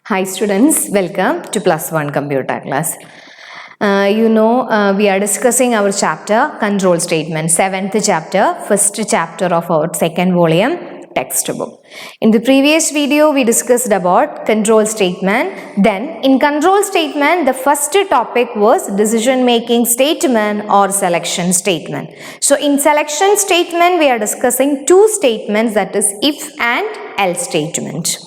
Hi students, welcome to plus 1 computer class. We are discussing our chapter control statement, 7th chapter, first chapter of our second volume textbook. In the previous video we discussed about control statement. Then in control statement the first topic was decision making statement or selection statement. So in selection statement we are discussing two statements, that is if and else statement.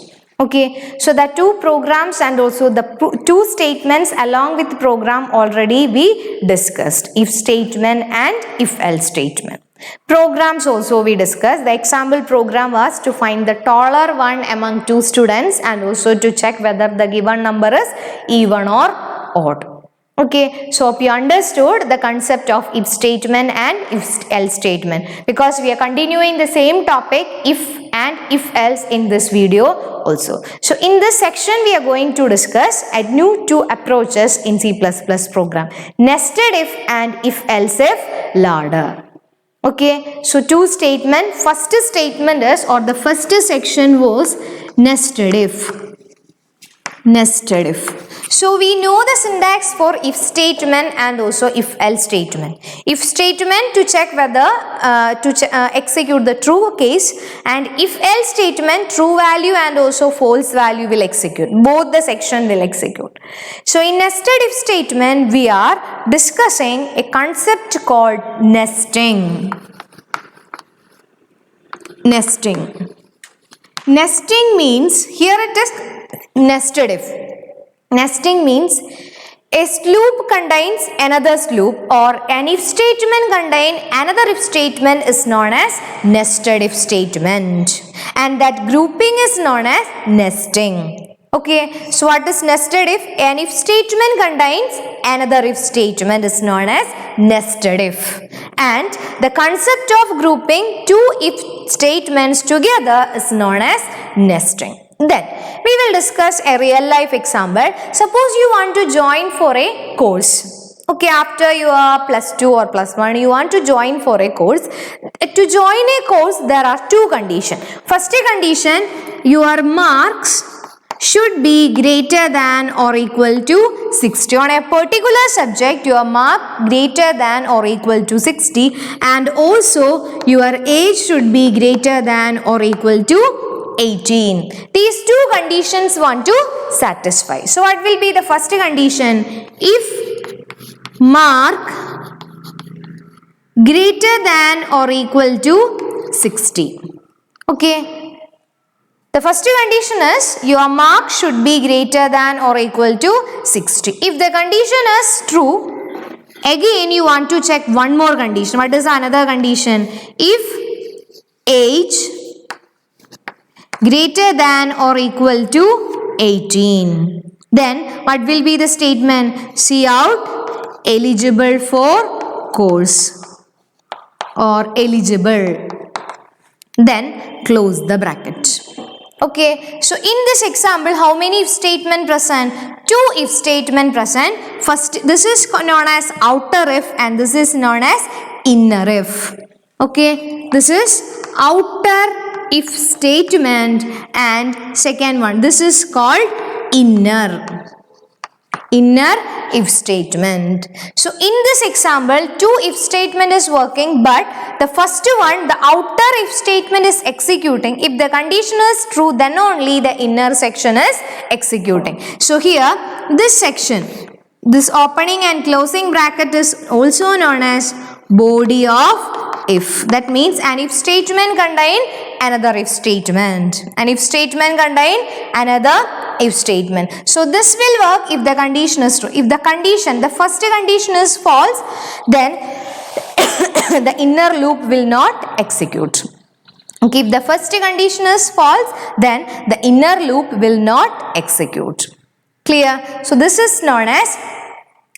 Okay, so the two programs and also the two statements along with program already we discussed, if statement and if else statement. Programs also we discussed. The example program was to find the taller one among two students and also to check whether the given number is even or odd. Okay, so hope you understood the concept of if statement and if else statement, because we are continuing the same topic if and if else in this video also. So in this section we are going to discuss a new two approaches in C++ program, nested if and if else if ladder. Okay, so two statement. First statement is, or the first section was nested if. Nested if. So we know the syntax for if statement and also if else statement. If statement to check whether execute the true case, and if else statement true value and also false value will execute. Both the section will execute. So in nested if statement we are discussing a concept called nesting. Nesting. Nesting means, here it is nested if. Nesting means a loop contains another loop, or an if statement contains another if statement is known as nested if statement, and that grouping is known as nesting. Okay, so what is nested if? An if statement contains another if statement is known as nested if, and the concept of grouping two if statements together is known as nesting. Then we will discuss a real life example. Suppose you want to join for a course. Okay, after you are plus 2 or plus 1, you want to join for a course. To join a course, there are two conditions. First condition, your marks should be greater than or equal to 60. On a particular subject, your mark greater than or equal to 60, and also your age should be greater than or equal to 18. These two conditions want to satisfy. So what will be the first condition? If mark greater than or equal to 60. Okay. The first condition is your mark should be greater than or equal to 60. If the condition is true, again you want to check one more condition. What is another condition? If age greater than or equal to 18. Then what will be the statement? See out eligible for course or eligible. Then close the bracket. Okay, so in this example, how many if statement present? Two if statement present. First, this is known as outer if and this is known as inner if. Okay, this is outer if statement and second one, this is called inner if statement. So in this example, two if statement is working, but the first one, the outer if statement is executing. If the condition is true, then only the inner section is executing. So here, this section, this opening and closing bracket is also known as body of if. That means an if statement contains another if statement. An if statement contains another if statement. So this will work if the condition is true. If the condition, the first condition is false, then the inner loop will not execute. Okay, if the first condition is false, then the inner loop will not execute. Clear? So this is known as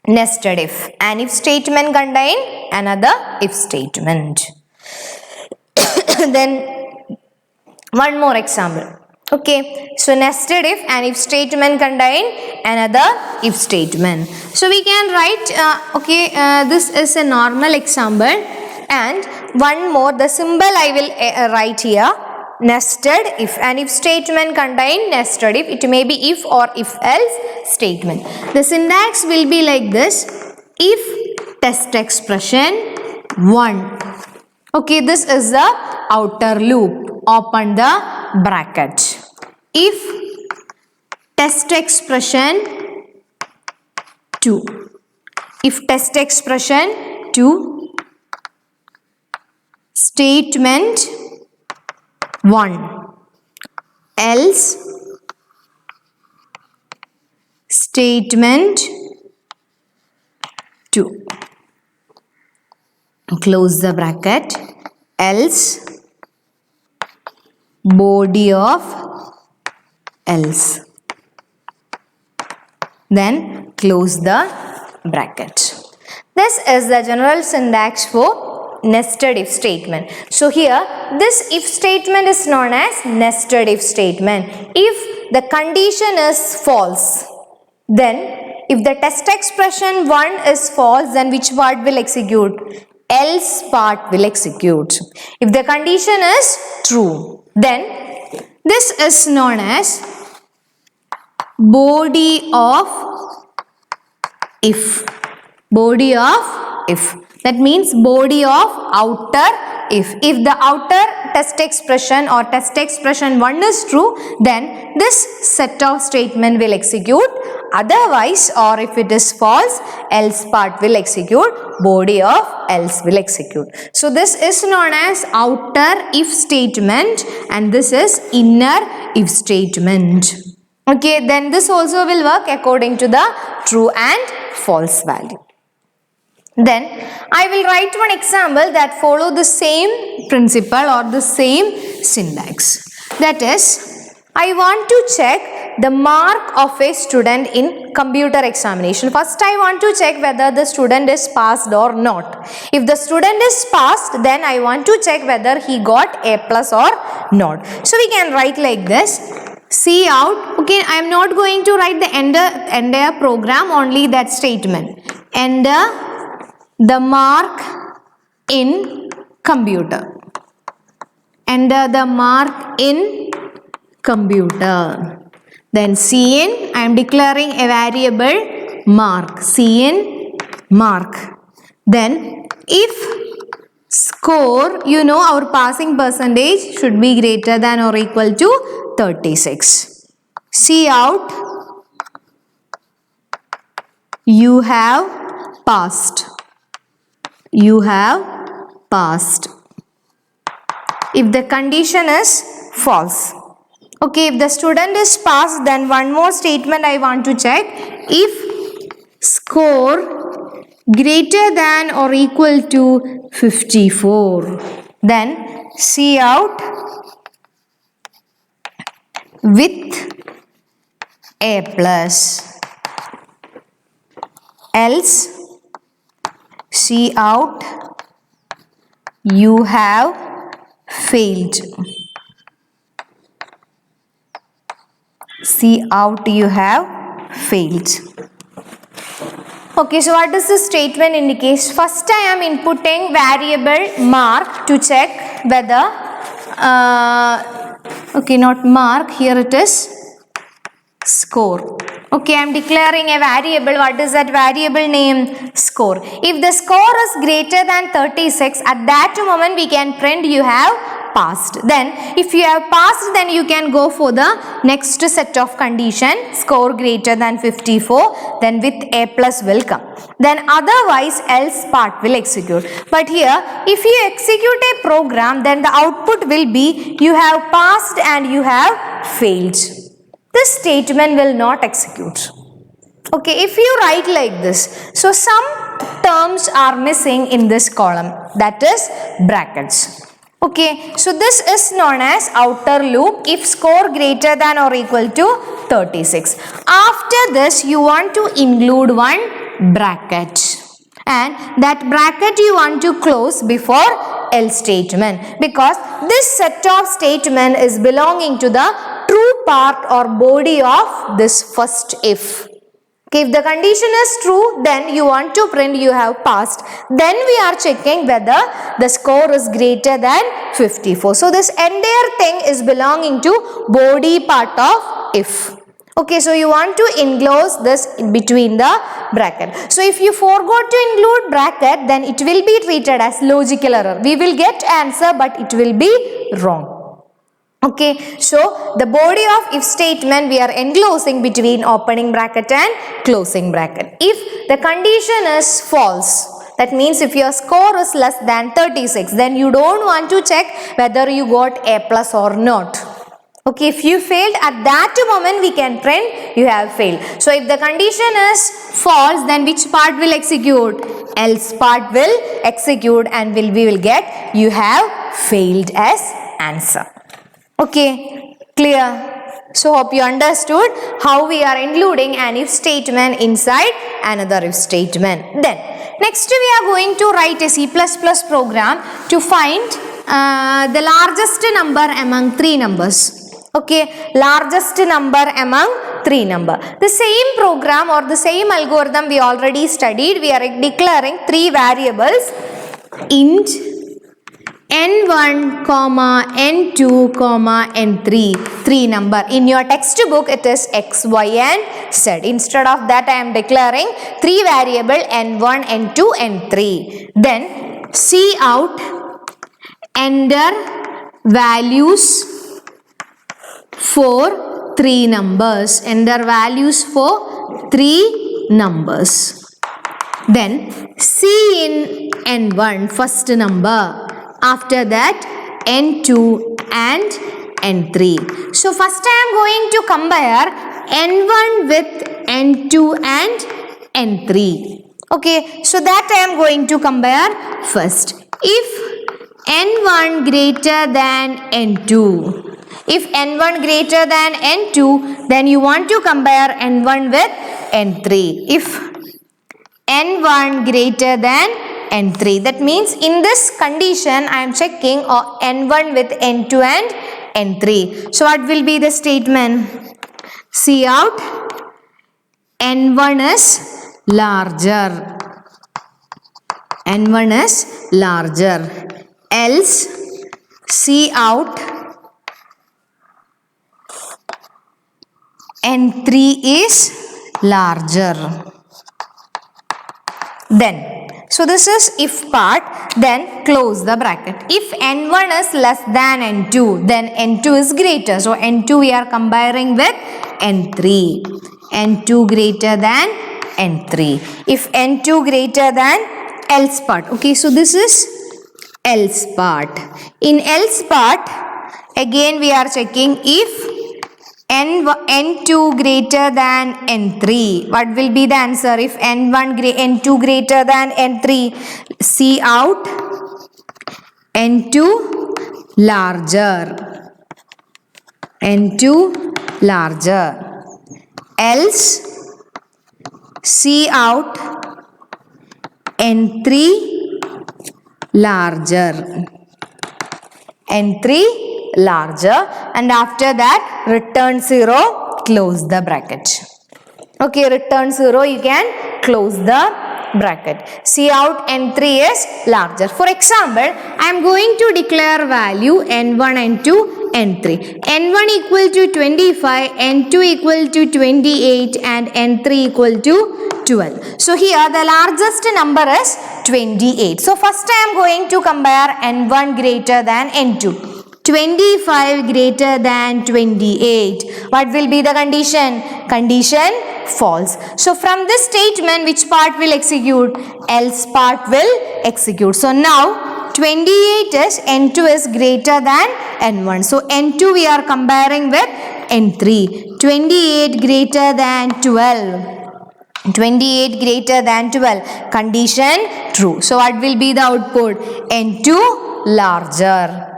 nested if. An if statement contains another if statement. Then one more example. Okay, so nested if and if statement contain another if statement. So we can write, this is a normal example, and one more, the symbol I will write here. nested if. An if statement contain nested if. It may be if or if else statement. The syntax will be like this. If test expression 1. Okay, this is the outer loop. Open the bracket. If test expression 2. If test expression 2. Statement 1. Else statement 2. Close the bracket. Else body of else. Then close the bracket. This is the general syntax for nested if statement. So here this if statement is known as nested if statement. If the condition is false, then if the test expression 1 is false, then which part will execute? Else part will execute. If the condition is true, then this is known as body of if. Body of if. That means body of outer if. If the outer test expression or test expression 1 is true, then this set of statement will execute. Otherwise, or if it is false, else part will execute. Body of else will execute. So this is known as outer if statement and this is inner if statement. Okay, then this also will work according to the true and false value. Then I will write one example that follow the same principle or the same syntax. That is, I want to check the mark of a student in computer examination. First I want to check whether the student is passed or not. If the student is passed, then I want to check whether he got A+ or not. So we can write like this. See out. Okay, I am not going to write the entire program, only that statement. Enter the mark in computer. Enter the mark in computer. Then Cin, I am declaring a variable mark. Cin mark. Then if score, you know our passing percentage should be greater than or equal to 36. See out, you have passed. You have passed. If the condition is false. Okay, if the student is passed, then one more statement I want to check. If score greater than or equal to 54, then see out with A+. Else see out you have failed. See out you have failed. Okay, so what does this statement indicate? First I am inputting variable mark to check whether okay, not mark, here it is score. Okay, I am declaring a variable. What is that variable name? Score. If the score is greater than 36, at that moment we can print you have passed. Then if you have passed, then you can go for the next set of condition. Score greater than 54, then with A+ will come. Then otherwise else part will execute. But here if you execute a program, then the output will be you have passed and you have failed. This statement will not execute. Okay, if you write like this, so some terms are missing in this column, that is brackets. Okay, so this is known as outer loop if score greater than or equal to 36. After this, you want to include one bracket, and that bracket you want to close before else statement, because this set of statement is belonging to the true part or body of this first if. Okay, if the condition is true, then you want to print you have passed. Then we are checking whether the score is greater than 54. So this entire thing is belonging to body part of if. Okay, so you want to enclose this between the bracket. So if you forgot to include bracket, then it will be treated as logical error. We will get answer, but it will be wrong. Okay, so the body of if statement we are enclosing between opening bracket and closing bracket. If the condition is false, that means if your score is less than 36, then you don't want to check whether you got A plus or not. Okay, if you failed at that moment, we can print you have failed. So if the condition is false, then which part will execute? Else part will execute, and we will get you have failed as answer. Okay, clear? So hope you understood how we are including an if statement inside another if statement. Then next we are going to write a C++ program to find the largest number among three numbers. Okay, largest number among three number. The same program or the same algorithm we already studied. We are declaring three variables, int n1, n2, n3, three number. In your textbook it is x, y and z. Instead of that I am declaring three variable n1, n2, n3. Then cout enter values for three numbers. Enter values for three numbers. Then cin n1 first number. After that n2 and n3. So first I am going to compare n1 with n2 and n3. Okay, so that I am going to compare first. If n1 greater than n2. If n1 greater than n2, then you want to compare n1 with n3. If n1 greater than n3, that means in this condition I am checking n1 with n2 and n3. So what will be the statement? Cout n1 is larger. N1 is larger. Else cout n3 is larger. Then so this is if part, then close the bracket. If n1 is less than n2, then n2 is greater. So n2 we are comparing with n3. n2 greater than n3. If n2 greater than else part. Okay, so this is else part. In else part, again we are checking if n2 greater than n3. What will be the answer? If n2 greater than n3, cout n2 larger. N2 larger. Else cout n3 larger. n3 larger, and after that return 0, close the bracket. Okay, return 0, you can close the bracket. Cout n3 is larger. For example, I am going to declare value n1, n2, n3. n1 equal to 25, n2 equal to 28 and n3 equal to 12. So here the largest number is 28. So first I am going to compare n1 greater than n2. 25 greater than 28. What will be the condition? Condition false. So from this statement, which part will execute? Else part will execute. So now 28 is n2 is greater than n1. So n2 we are comparing with n3. 28 greater than 12. 28 greater than 12. Condition true. So what will be the output? n2 larger.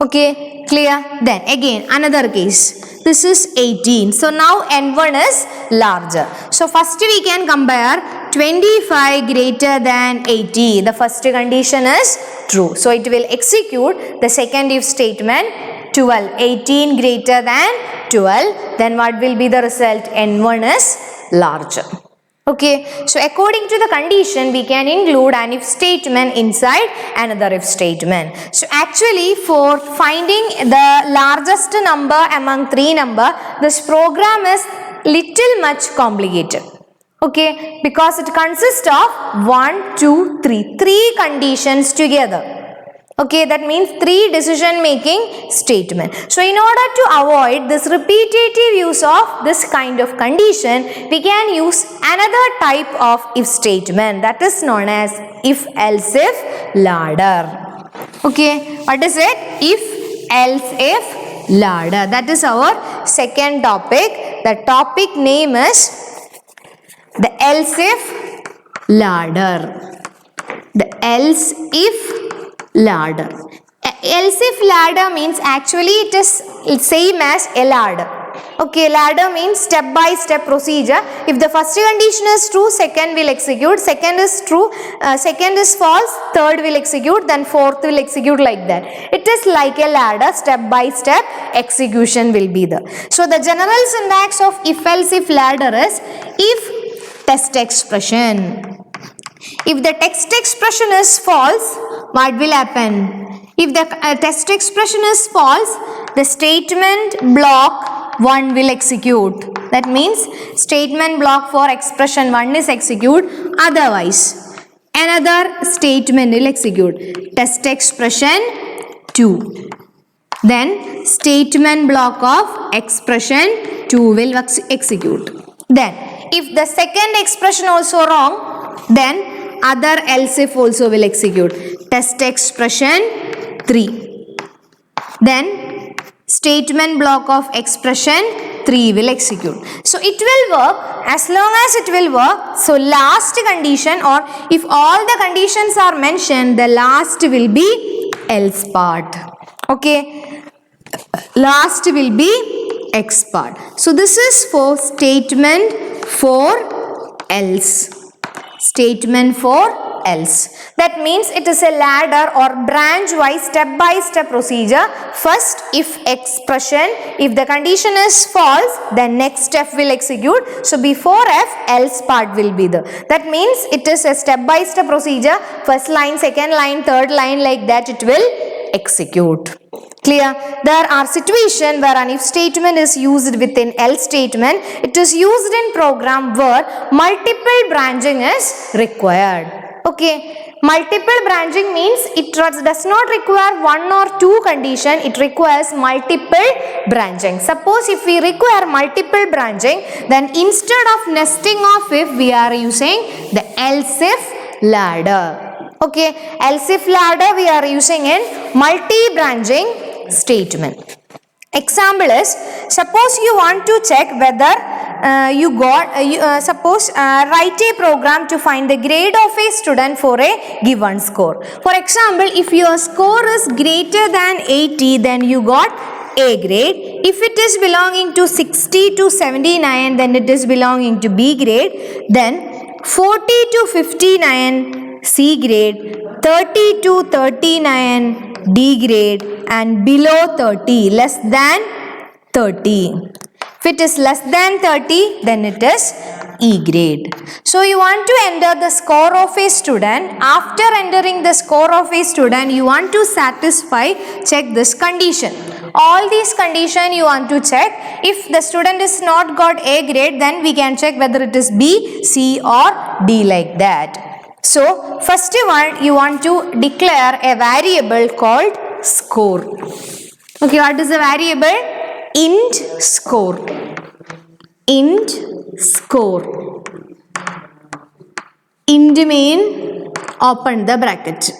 Okay, clear? Then again another case. This is 18. So now n1 is larger. So first we can compare 25 greater than 80. The first condition is true. So it will execute the second if statement 12. 18 greater than 12. Then what will be the result? n1 is larger. Okay, so according to the condition, we can include an if statement inside another if statement. So actually, for finding the largest number among three number, this program is little much complicated. Okay, because it consists of 1, 2, 3, three conditions together. Okay, that means three decision making statement. So in order to avoid this repetitive use of this kind of condition, we can use another type of if statement, that is known as if else if ladder. Okay, what is it? If else if ladder. That is our second topic. The topic name is the else if ladder. The else if ladder. Else if ladder means actually it is same as a ladder. Okay, ladder means step by step procedure. If the first condition is true, second will execute, second is true, second is false, third will execute, then fourth will execute, like that. It is like a ladder, step by step execution will be there. So the general syntax of if else if ladder is if test expression. If the text expression is false, what will happen? If the test expression is false, the statement block 1 will execute. That means statement block for expression 1 is execute, otherwise another statement will execute. Test expression 2. Then statement block of expression 2 will execute. Then if the second expression also wrong, then other else if also will execute. Test expression 3. Then statement block of expression 3 will execute. So it will work as long as it will work. So last condition, or if all the conditions are mentioned, the last will be else part. Okay, last will be X part. So this is for statement for else. Statement for else. That means it is a ladder or branch wise step by step procedure. First if expression, if the condition is false, then next F will execute. So before F, else part will be there. That means it is a step by step procedure. First line, second line, third line, like that it will execute. Clear? There are situations where an if statement is used with an else statement. It is used in program where multiple branching is required. Okay, multiple branching means it does not require one or two condition, it requires multiple branching. Suppose if we require multiple branching, then instead of nesting of if, we are using the else if ladder. Okay, else if ladder we are using in multi-branching statement. Example is, suppose you want to check whether write a program to find the grade of a student for a given score. For example, if your score is greater than 80, then you got A grade. If it is belonging to 60 to 79, then it is belonging to B grade. Then 40 to 59, C grade. 30 to 39, D grade, and below 30, less than 30. If it is less than 30, then it is E grade. So you want to enter the score of a student. After entering the score of a student, you want to check this condition. All these conditions you want to check. If the student is not got A grade, then we can check whether it is B, C or D, like that. So first one, you want to declare a variable called score. Okay, what is the variable? Int score. Int score. Int mean open the bracket.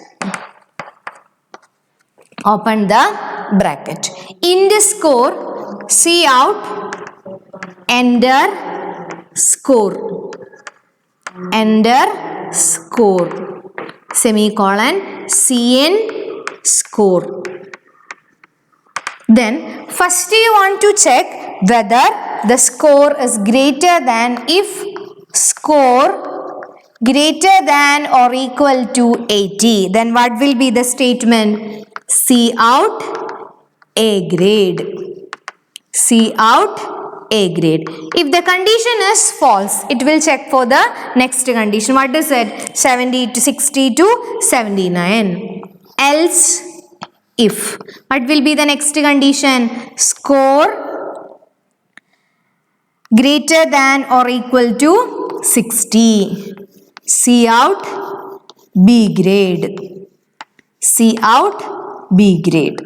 Open the bracket. Int score, see out, enter score. Enter score. Semicolon, Cn score. Then first you want to check whether the score is greater than, if score greater than or equal to 80, then what will be the statement? See out A grade. See out A grade. If the condition is false, it will check for the next condition. What is it? 70 to 60 to 79. Else, if. What will be the next condition? Score greater than or equal to 60. C out B grade. C out B grade.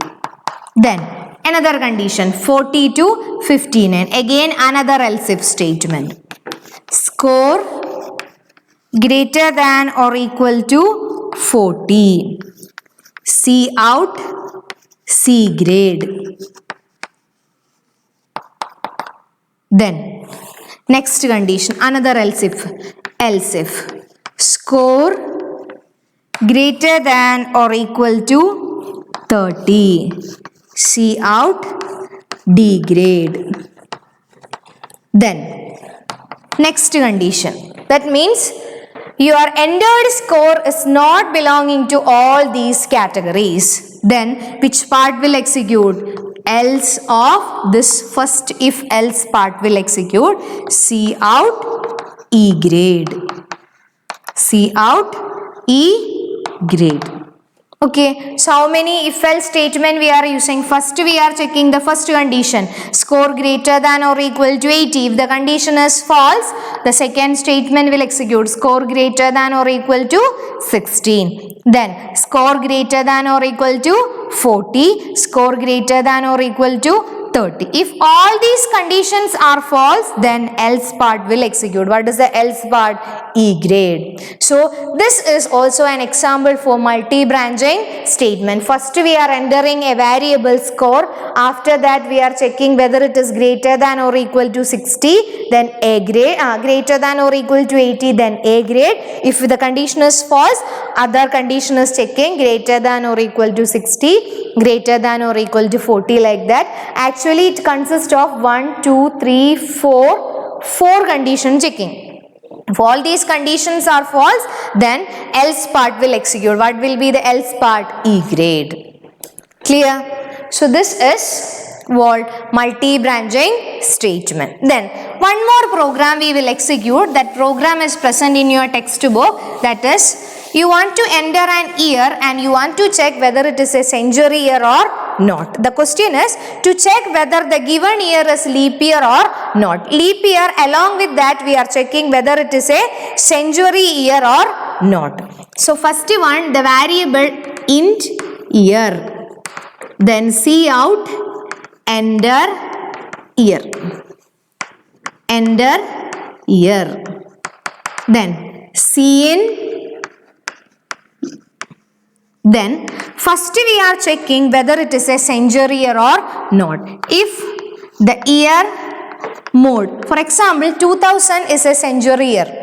Then another condition 40 to 59. Again another else if statement. Score greater than or equal to 40. C out C grade. Then next condition another else if. Score greater than or equal to 30. C out D grade. Then next condition. That means your entered score is not belonging to all these categories. Then which part will execute? Else of this first if else part will execute. C out E grade. C out E grade. Okay, so how many if else statement we are using? First we are checking the first condition, score greater than or equal to 80. If the condition is false, the second statement will execute score greater than or equal to 16. Then score greater than or equal to 40, score greater than or equal to 30. If all these conditions are false, then else part will execute. What is the else part? E grade. So this is also an example for multi-branching statement. First we are entering a variable score. After that we are checking whether it is greater than or equal to 60, then A grade, greater than or equal to 80, then A grade. If the condition is false, other condition is checking greater than or equal to 60, greater than or equal to 40, like that. Actually it consists of 1, 2, 3, 4 condition checking. If all these conditions are false, then else part will execute. What will be the else part? E grade. Clear? So this is what multi-branching statement. Then one more program we will execute. That program is present in your textbook. That is, you want to enter an year and you want to check whether it is a century year or not. The question is to check whether the given year is leap year or not. Leap year, along with that we are checking whether it is a century year or not. So first one, the variable int year. Then C out enter year. Enter year. Then C in. Then first we are checking whether it is a century year or not. If the year mode, for example 2000 is a century year.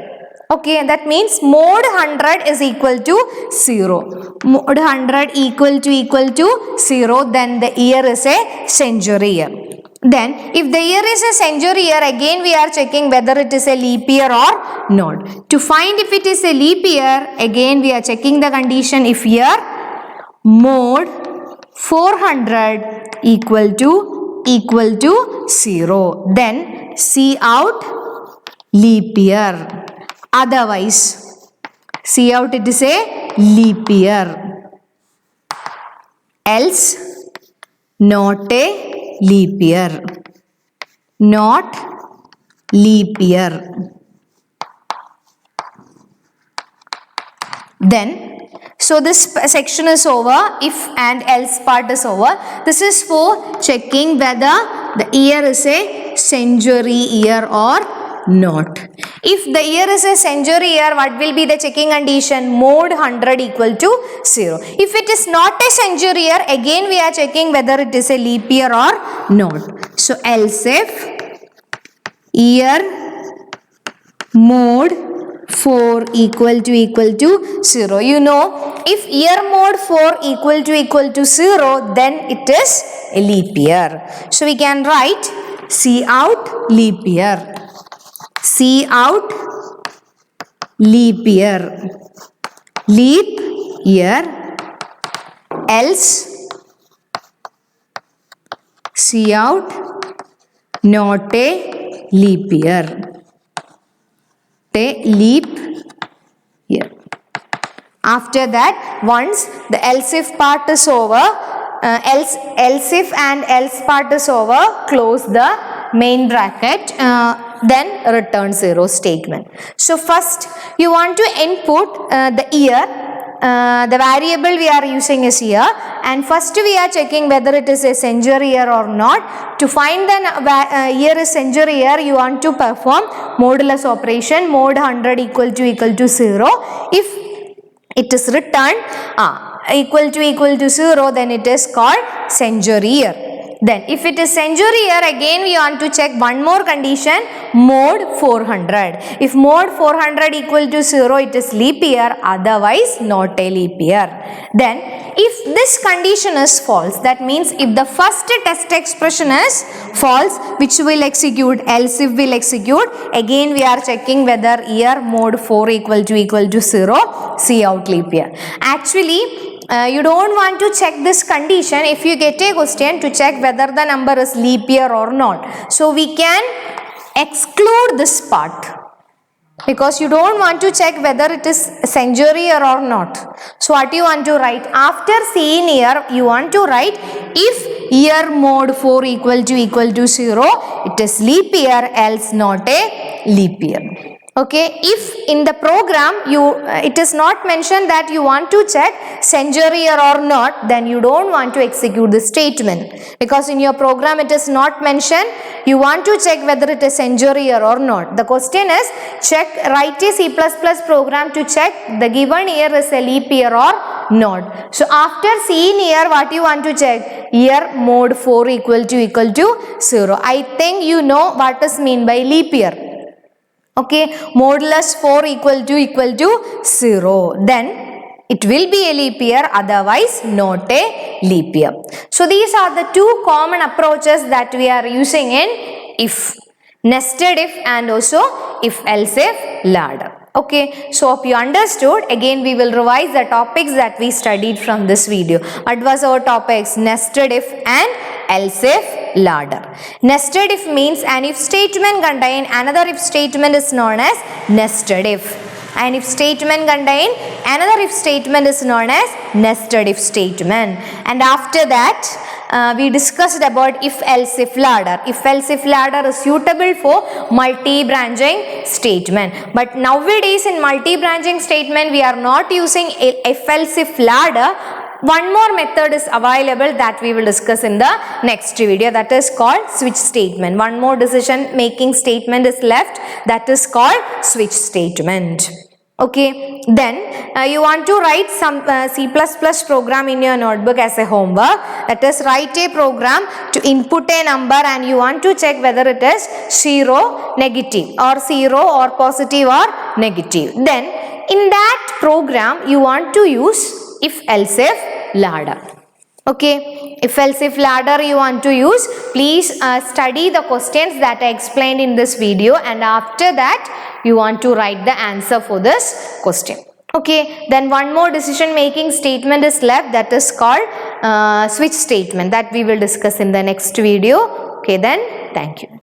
Okay, that means mode 100 is equal to 0. Mode 100 equal to 0, then the year is a century year. Then if the year is a century year, again we are checking whether it is a leap year or not. To find if it is a leap year, again we are checking the condition if year mode 400 equal to 0. Then C out leap year. Otherwise, C out it is a leap year. Else not a leap year. Not leap year. Then so this section is over. If and else part is over. This is for checking whether the year is a century year or not. If the year is a century year, what will be the checking condition? Mode 100 equal to 0. If it is not a century year, again we are checking whether it is a leap year or not. So else if year mode 4 equal to 0. You know, if year mode 4 equal to 0, then it is a leap year. So we can write C out leap year. C out leap year. Leap year. Else C out not a leap year. A leap year. After that, once the else if part is over, else if and else part is over, close the main bracket, then return 0 statement. So first you want to input the year. The variable we are using is year, and first we are checking whether it is a century year or not. To find the year is century year, you want to perform modulus operation, mod 100 equal to 0. If it is returned equal to 0, then it is called century year. Then if it is century year, again we want to check one more condition, mod 400. If mod 400 equal to 0, it is leap year, otherwise not a leap year. Then if this condition is false, that means if the first test expression is false, which will execute, else if will execute, again we are checking whether year mod 4 equal to 0, see out leap year. Actually, you don't want to check this condition if you get a question to check whether the number is leap year or not. So we can exclude this part because you don't want to check whether it is century year or not. So what you want to write? After seeing year, you want to write if year mod 4 equal to 0, it is leap year, else not a leap year. Okay, if in the program it is not mentioned that you want to check century year or not, then you don't want to execute the statement, because in your program it is not mentioned. You want to check whether it is century year or not. The question is write a C++ program to check the given year is a leap year or not. So after seeing year, what you want to check? Year mod 4 equal to 0. I think you know what is mean by leap year. Okay, modulus 4 equal to 0, then it will be a leap year, otherwise not a leap year. So these are the two common approaches that we are using in if, nested if, and also if else if ladder. Okay, so hope you understood. Again we will revise the topics that we studied from this video. What was our topics? Nested if and else if ladder. Nested if means an if statement contain another if statement is known as nested if. An if statement contain another if statement is known as nested if statement. And after that we discussed about if else if ladder. If else if ladder is suitable for multi-branching statement. But nowadays in multi-branching statement we are not using if else if ladder. One more method is available that we will discuss in the next video, that is called switch statement. One more decision making statement is left, that is called switch statement. Okay, then you want to write some C++ program in your notebook as a homework. That is, write a program to input a number and you want to check whether it is 0, negative, or 0 or positive or negative. Then in that program you want to use if else if ladder. Okay, if else if ladder you want to use, please study the questions that I explained in this video, and after that you want to write the answer for this question. Okay, then one more decision making statement is left, that is called switch statement, that we will discuss in the next video. Okay, then thank you.